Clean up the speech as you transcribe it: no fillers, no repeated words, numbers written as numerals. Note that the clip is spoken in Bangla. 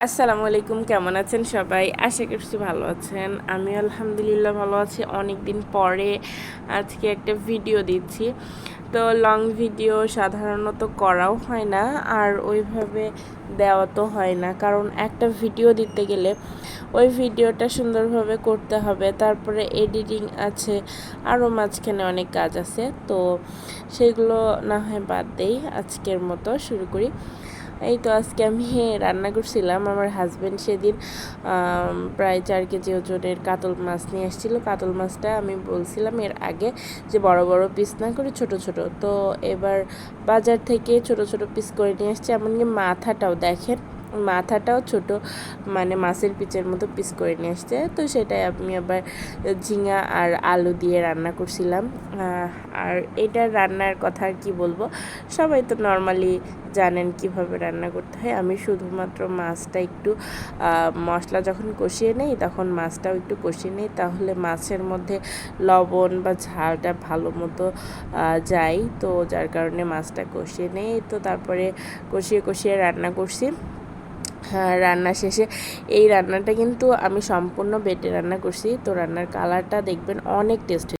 আসসালামু আলাইকুম, কেমন আছেন সবাই? আশা করছি ভালো আছেন। আমি আলহামদুলিল্লাহ ভালো আছি। অনেক দিন পরে আজকে একটা ভিডিও দিচ্ছি। তো লং ভিডিও সাধারণত করাও হয় না, আর ওইভাবে দেওয়া তো হয় না, কারণ একটা ভিডিও দিতে গেলে ওই ভিডিওটা সুন্দরভাবে করতে হবে, তারপরে এডিটিং আছে, আরও মাঝখানে অনেক কাজ আছে। তো সেগুলো না হয় বাদ দেই, আজকের মতো শুরু করি। এই তো আজকে আমি রান্না করছিলাম। আমার হাজব্যান্ড সেদিন প্রায় 4 কেজি ওজনের কাতল মাছ নিয়ে এসেছিলো। কাতল মাছটা আমি বলছিলাম এর আগে যে বড় বড় পিস না করে ছোট ছোট, তো এবার বাজার থেকে ছোট ছোট পিস করে নিয়ে এসছে। এমনকি মাথাটাও দেখেন, মাথাটাও ছোট, মানে মাছের পিচের মতো পিস করে নিয়ে আসছে। তো সেটাই আমি আবার ঝিঙা আর আলু দিয়ে রান্না করছিলাম। আর এটার রান্নার কথা আর কি বলবো, সবাই তো নর্মালি জানেন কিভাবে রান্না করতে হয়। আমি শুধুমাত্র মাছটা একটু মশলা যখন কষিয়ে নেই তখন মাছটাও একটু কষিয়ে নিই, তাহলে মাছের মধ্যে লবণ বা ঝালটা ভালো মতো যায়। তো যার কারণে মাছটা কষিয়ে নেই। তো তারপরে কষিয়ে কষিয়ে রান্না করছি। রান্না শেষে এই রান্নাটা কিন্তু আমি সম্পূর্ণ বেটে রান্না করছি। তো রান্নার কালারটা দেখবেন অনেক টেস্ট।